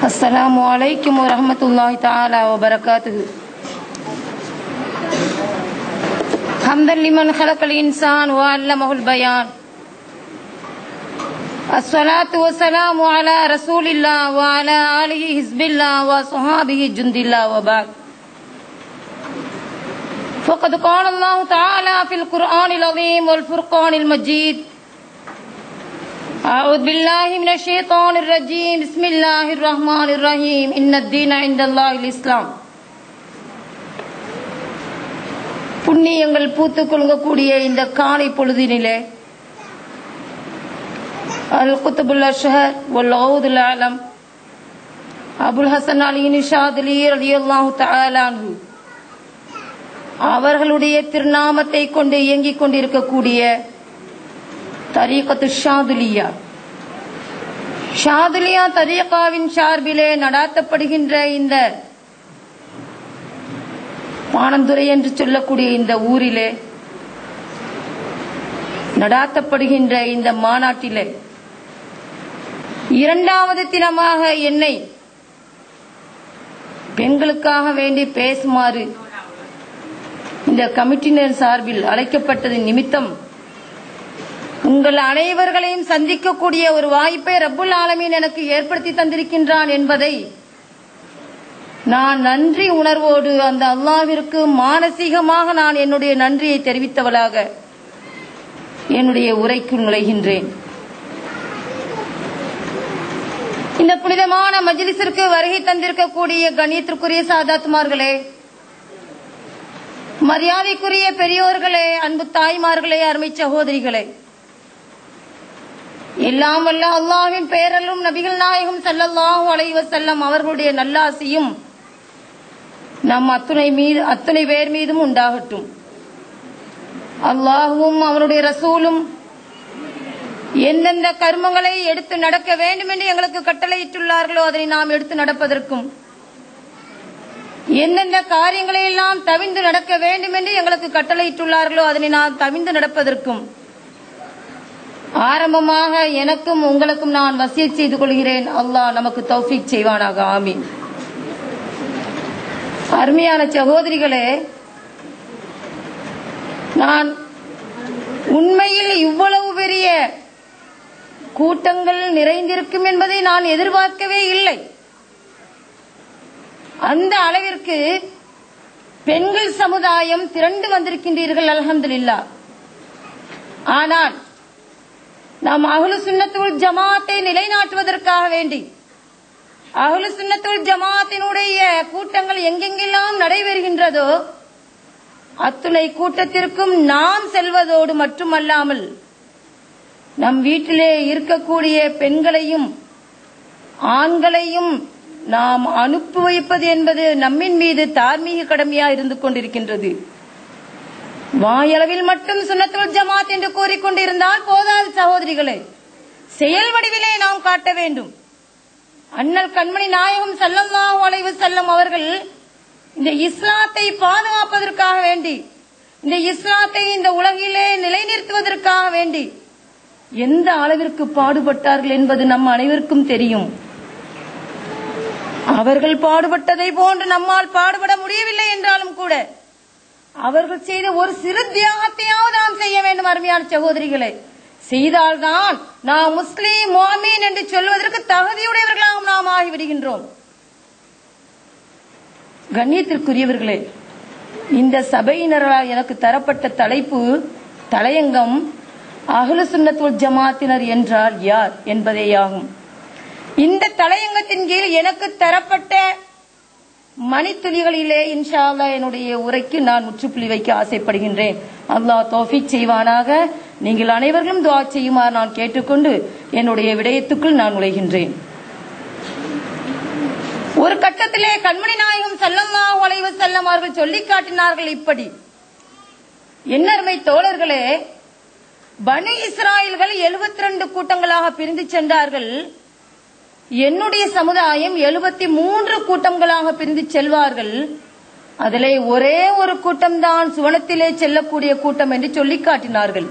السلام عليكم ورحمة الله تعالى وبركاته. حمدا لمن خلق الإنسان وعلمه البيان. الصلاة والسلام على رسول الله وعلى آله حزب الله وصحابه جند الله وبعد. فقد قال الله تعالى في القرآن العظيم والفرقان المجيد: أعوذ بالله من الشيطان الرجيم. بسم الله الرحمن الرحيم. إن الدين عند الله الإسلام. புண்ணியங்கள் பூத்து குலுங்கக்கூடிய இந்த காலை பொழுதினிலே அல் குத்துபுல் அஷ்ஹர் வல் கௌதுல் ஆலம் அபுல் ஹசன் அலி நிஷாதுலி ரலியல்லாஹு தஆலா அன்ஹு அவர்களுடைய திருநாமத்தை கொண்டு இயங்கிக் கொண்டிருக்கக்கூடிய தரீகத்து ஷாதுலியா தரீகாவின் சார்பிலே நடாத்தப்படுகின்ற இந்த பாணந்துறை என்று சொல்லக்கூடிய இந்த ஊரிலே நடாத்தப்படுகின்ற இந்த மாநாட்டிலே இரண்டாவது தினமாக என்னை பெண்களுக்காக வேண்டி பேசுமாறு இந்த கமிட்டியினர் சார்பில் அழைக்கப்பட்டதின் நிமித்தம் உங்கள் அனைவர்களையும் சந்திக்கக்கூடிய ஒரு வாய்ப்பை ரப்புல் ஆலமீன் எனக்கு ஏற்படுத்தி தந்திருக்கின்றான் என்பதை நான் நன்றி உணர்வோடு அந்த அல்லாஹ்விற்கு மானசீகமாக நான் என்னுடைய நன்றியை தெரிவித்தவளாக என்னுடைய உரைக்கு நுழைகின்றேன். இந்த புனிதமான மஜ்லிஸிற்கு வருகை தந்திருக்கக்கூடிய கண்ணியத்திற்குரிய சாதாத்துமார்களே, மரியாதைக்குரிய பெரியோர்களே, அன்பு தாய்மார்களே, அருமை சகோதரிகளே, எல்லாம் வல்ல அல்லாஹ்வின் பேரலும் நபிகள் நாயகம் ஸல்லல்லாஹு அலைஹி வஸல்லம் அவர்களுடைய நல்லாசியும் நம் அத்துணை பேர் மீதும் உண்டாகட்டும். அல்லாஹ்வும் அவருடைய ரசூலும் எந்தெந்த கர்மங்களை எடுத்து நடக்க வேண்டும் என்று எங்களுக்கு கட்டளையிட்டுள்ளார்களோ அதனை நாம் எடுத்து நடப்பதற்கும், எந்தெந்த காரியங்களை எல்லாம் தவிர்த்து நடக்க வேண்டும் என்று எங்களுக்கு கட்டளையிட்டுள்ளார்களோ அதனை நாம் தவிர்த்து நடப்பதற்கும் ஆரம்பமாக எனக்கும் உங்களுக்கும் நான் வசியத் செய்து கொள்கிறேன். அல்லாஹ் நமக்கு தௌஃபீக் செய்வானாக. ஆமீன். அருமையான சகோதரிகளே, நான் உண்மையில் இவ்வளவு பெரிய கூட்டங்கள் நிறைந்திருக்கும் என்பதை நான் எதிர்பார்க்கவே இல்லை. அந்த அளவிற்கு பெண்கள் சமுதாயம் திரண்டு வந்திருக்கின்றீர்கள், அல்ஹம்துலில்லாஹ். ஆனால் நாம் அஹ்லு சுன்னத் வல் ஜமாஅத்தை நிலைநாட்டுவதற்காக வேண்டி அஹ்லு சுன்னத் வல் ஜமாஅத்தினுடைய கூட்டங்கள் எங்கெங்கெல்லாம் நடைபெறுகின்றதோ அத்துணை கூட்டத்திற்கும் நாம் செல்வதோடு மட்டுமல்லாமல் நம் வீட்டிலே இருக்கக்கூடிய பெண்களையும் ஆண்களையும் நாம் அனுப்பி வைப்பது என்பது நம்மின் மீது தார்மீக கடமையா இருந்து கொண்டிருக்கின்றது. வாயளவில் மட்டும் சுன்னத் வல் ஜமாஅத் என்று கூறிக்கொண்டிருந்தால் போதாது சகோதரிகளே, செயல் வடிவிலே நாம் காட்ட வேண்டும். அண்ணல் கண்மணி நாயகம் ஸல்லல்லாஹு அலைஹி வஸல்லம் அவர்கள் இந்த இஸ்லாத்தை பாதுகாப்பதற்காக வேண்டி, இந்த இஸ்லாத்தை இந்த உலகிலே நிலைநிறுத்துவதற்காக வேண்டி எந்த அளவிற்கு பாடுபட்டார்கள் என்பது நம் அனைவருக்கும் தெரியும். அவர்கள் பாடுபட்டதை போன்று நம்மால் பாடுபட முடியவில்லை என்றாலும் கூட அவர்கள் செய்த ஒரு சிறு தியாகத்தையாவது நாம் செய்ய வேண்டும். அருமையான சகோதரிகளை, செய்தால்தான் நாம் முஸ்லீம் முஃமின் என்று சொல்வதற்கு தகுதியுடையவர்களாக நாம் ஆகிவிடுகின்றோம். கண்ணியத்திற்குரியவர்களே, இந்த சபையினரால் எனக்கு தரப்பட்ட தலையங்கம் அஹ்லு சுன்னத் வல் ஜமாஅத்தினர் என்றால் யார் என்பதேயாகும். இந்த தலையங்கத்தின் கீழ் எனக்கு தரப்பட்ட மணித்துளிகளிலே இன்ஷா அல்லாஹ் என்னுடைய உரைக்கு நான் முற்றுப்புள்ளி வைக்க ஆசைப்படுகின்றேன். அல்லாஹ் தௌஃபீக் செய்வானாக. நீங்கள் அனைவர்களும் துஆ செய்யுமாறு நான் கேட்டுக்கொண்டு என்னுடைய விடயத்துக்குள் நான் நுழைகின்றேன். ஒரு கட்டத்திலே கண்மணி நாயகம் ஸல்லல்லாஹு அலைஹி வஸல்லம் அவர்கள் சொல்லி காட்டினார்கள் இப்படி: என்னருமை தோழர்களே, பனி இஸ்ராயல்கள் 72 கூட்டங்களாக பிரிந்து சென்றார்கள். என்னுடைய சமுதாயம் 73 கூட்டங்களாக பிரிந்து செல்வார்கள். அதிலே ஒரே ஒரு கூட்டம் தான் சுவனத்திலே செல்லக்கூடிய கூட்டம் என்று சொல்லி காட்டினார்கள்.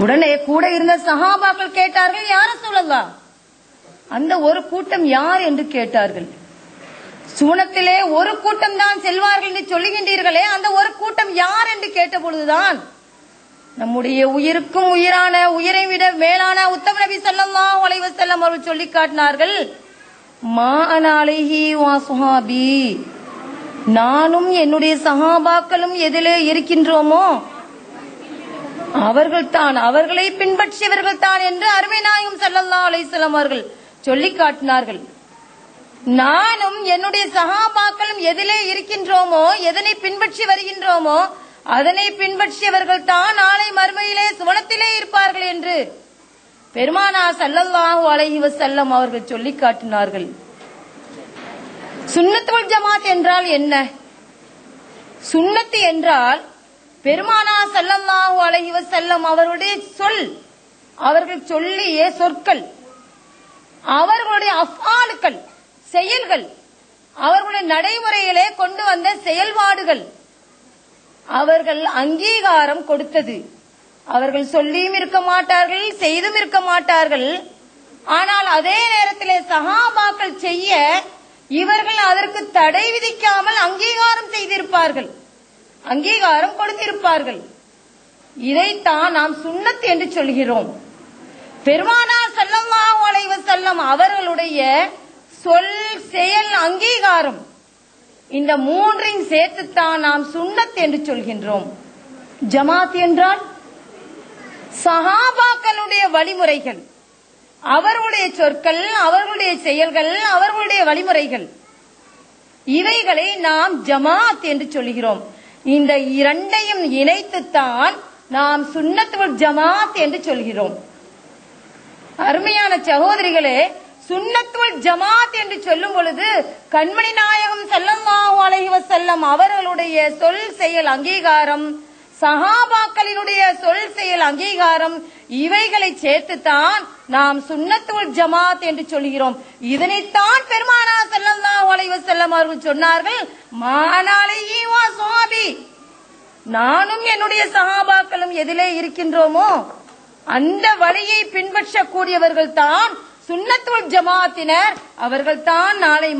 உடனே கூட இருந்த சஹாபாக்கள் கேட்டார்கள், யா ரசூலல்லாஹ், அந்த ஒரு கூட்டம் யார் என்று கேட்டார்கள். சுவனத்திலே ஒரு கூட்டம் தான் செல்வார்கள் என்று சொல்லுகின்றீர்களே, அந்த ஒரு கூட்டம் யார் என்று கேட்ட பொழுதுதான் நம்முடைய உயிருக்கும் உயிரான, உயிரை விட மேலான உத்தம நபி ஸல்லல்லாஹு அலைஹி வஸல்லம் அவர்கள் சொல்லி காட்டினார்கள், மா அன அலைஹி வ ஸஹாபி, நானும் என்னுடைய சஹாபாக்களும் எதிலே இருக்கின்றோமோ அவர்கள்தான், அவர்களை பின்பற்றியவர்கள் தான் என்று அருமை நாயகம் ஸல்லல்லாஹு அலைஹி வஸல்லம் அவர்கள் சொல்லி காட்டினார்கள். நானும் என்னுடைய சஹாபாக்களும் எதிலே இருக்கின்றோமோ, எதனை பின்பற்றி வருகின்றோமோ அதனை பின்பற்றியவர்கள் தான் நாளை மறுமையிலே சுவனத்திலே இருப்பார்கள் என்று பெருமானார் ஸல்லல்லாஹு அலைஹி வஸல்லம் அவர்கள் சொல்லி காட்டினார்கள். சுன்னத் வல் ஜமாத் என்றால் என்ன? சுன்னத் என்றால் பெருமானார் ஸல்லல்லாஹு அலைஹி வஸல்லம் அவர்களுடைய சொல், அவர்கள் சொல்லிய சொற்கள், அவர்களுடைய அஃஆலுகள், செயல்கள், அவர்களுடைய நடைமுறையிலே கொண்டு வந்த செயல்பாடுகள், அவர்கள் அங்கீகாரம் கொடுத்தது. அவர்கள் சொல்லியும் இருக்க மாட்டார்கள், செய்தும் இருக்க மாட்டார்கள். ஆனால் அதே நேரத்திலே சஹாபாக்கள் செய்ய இவர்கள் அதற்கு தடை விதிக்காமல் அங்கீகாரம் செய்திருப்பார்கள், அங்கீகாரம் கொடுத்திருப்பார்கள். இதைத்தான் நாம் சுன்னத் என்று சொல்கிறோம். பெருமானார் ஸல்லல்லாஹு அலைஹி வஸல்லம் அவர்களுடைய சொல், செயல், அங்கீகாரம், இந்த மூன்றையும் சேர்த்துத்தான் நாம் சுன்னத் என்று சொல்கின்றோம். ஜமாத் என்றால் சஹாபாக்களுடைய வழிமுறைகள், அவர்களுடைய சொற்கள், அவர்களுடைய செயல்கள், அவர்களுடைய வழிமுறைகள், இவைகளை நாம் ஜமாத் என்று சொல்கிறோம். இந்த இரண்டையும் இணைத்துத்தான் நாம் சுன்னத் வல் ஜமாத் என்று சொல்கிறோம். அருமையான சகோதரிகளே, சுன்னத் வல் ஜமாத் என்று சொல்லும் பொழுது கண்மணி நாயகம் ஸல்லல்லாஹு அலைஹி வஸல்லம் அவர்களுடைய சொல், செயல், அங்கீகாரம், சஹாபாக்களினுடைய சொல், செயல், அங்கீகாரம், இவைகளை சேர்த்துத்தான் நாம் சுன்னத் வல் ஜமாத் என்று சொல்கிறோம். இதனைத்தான் பெருமானார் ஸல்லல்லாஹு அலைஹி வஸல்லம் அவர்கள் சொன்னார்கள், மா அன அலைஹி வ ஸஹாபி, நானும் என்னுடைய சஹாபாக்களும் எதிலே இருக்கின்றோமோ அந்த வழியை பின்பற்றக்கூடியவர்கள் தான் சுன்னத் வல் ஜமாத்தினர், அவர்கள் தான் நாளை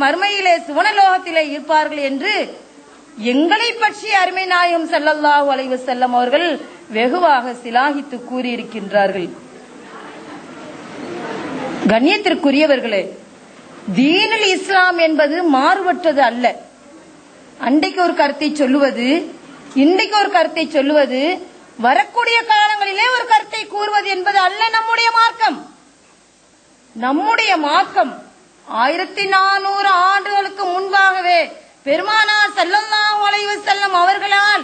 மறுமையிலே சுவனலோகத்திலே இருப்பார்கள் என்று எங்களை பற்றி அருமை நாயகம் ஸல்லல்லாஹு அலைஹி வஸல்லம் அவர்கள் வெகுவாக சிலாகித்து கூறியிருக்கின்றார்கள். கண்ணியத்திற்குரியவர்களே, தீனுல் இஸ்லாம் என்பது மாறுபட்டது அல்ல. அன்றைக்கு ஒரு கருத்தை சொல்லுவது, இன்றைக்கு ஒரு கருத்தை சொல்லுவது, வரக்கூடிய காலங்களிலே ஒரு கருத்தை கூறுவது என்பது அல்ல நம்முடைய மார்க்கம். நம்முடைய மார்க்கம் 1400 ஆண்டுகளுக்கு முன்பாகவே பெருமானார் ஸல்லல்லாஹு அலைஹி வஸல்லம் அவர்களால்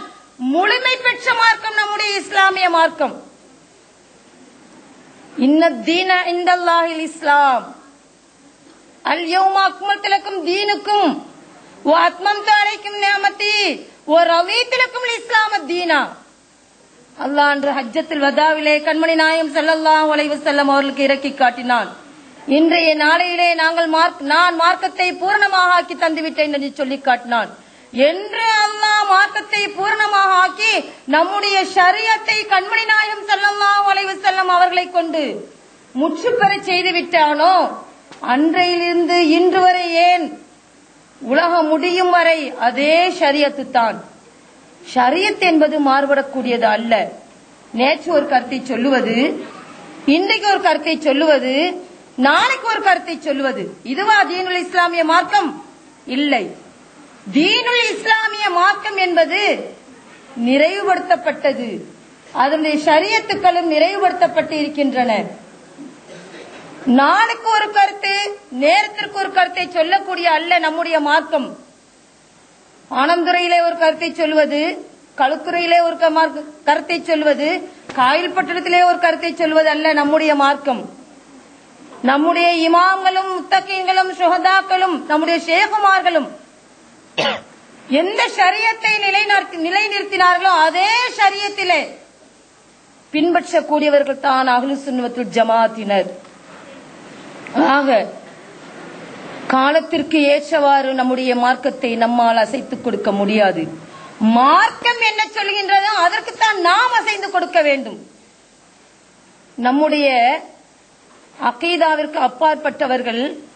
முழுமை பெற்ற மார்க்கம் நம்முடைய இஸ்லாமிய மார்க்கம். இன்னத் தீன இன்தல்லாஹில் இஸ்லாம், அல் யௌம அக்மல்து லக்கும் தீனுக்கும் வ அத்மம்து அலைக்கும் நிஅமதி வ ரதீது லக்கும் இஸ்லாம தீனா. அல்லாஹ் அன்று ஹஜ்ஜத்துல் வதாவிலே கண்மணி நாயகம் ஸல்லல்லாஹு அலைஹி வஸல்லம் அவர்களுக்கு இறக்கி காட்டினான், இன்றைய நாளையிலே நான் மார்க்கத்தை பூரணமாக ஆக்கி தந்துவிட்டேன் என்று சொல்லி காட்டினான். என்று அல்லாஹ் மார்க்கத்தை பூரணமாக ஆக்கி நம்முடைய ஷரியத்தை கண்மணி நாயகம் ஸல்லல்லாஹு அலைஹி வஸல்லம் அவர்களை கொண்டு முற்றுப்பெற செய்து விட்டானோ, அன்றையிலிருந்து இன்று வரை, ஏன் உலகம் முடியும் வரை அதே ஷரியத்து தான். ஷரியத் என்பது மாறுபடக்கூடியது அல்ல. நேற்று ஒரு கருத்தை சொல்லுவது, இன்றைக்கு ஒரு கருத்தை சொல்லுவது, நாளைக்கு ஒரு கருத்தை சொல்லுவது, இதுவா தீனுல் இஸ்லாமிய மார்க்கம்? இல்லை. தீனுல் இஸ்லாமிய மார்க்கம் என்பது நிறைவுபடுத்தப்பட்டது, அதனுடைய ஷரியத்துக்களும் நிறைவுபடுத்தப்பட்டு இருக்கின்றன. நாளுக்கு ஒரு கருத்து, நேரத்திற்கு ஒரு கருத்தை சொல்லக்கூடிய அல்ல நம்முடைய மார்க்கம். ஆனந்துறையிலே ஒரு கருத்தை சொல்வது, களுத்துறையிலே ஒரு கருத்தை சொல்வது, காயில் பட்டணத்திலே ஒரு கருத்தை சொல்வது அல்ல நம்முடைய மார்க்கம். நம்முடைய இமாம்களும், முத்தகீன்களும், சுஹதாக்களும், நம்முடைய ஷேகுமார்களும் எந்த ஷரியத்தை நிலைநிறுத்தினார்களோ அதே ஷரியத்திலே பின்பற்றக்கூடியவர்கள் தான் அஹ்லுஸ் சுன்னத் வல் ஜமாத்தினர். ஆக காலத்திற்கு ஏற்றவாறு நம்முடைய மார்க்கத்தை நம்மால் அசைத்துக் கொடுக்க முடியாது. மார்க்கம் என்ன சொல்கின்றதோ அதற்குத்தான் நாம் அசைந்து கொடுக்க வேண்டும். நம்முடைய அகீதாவிற்கு அப்பாற்பட்டவர்கள்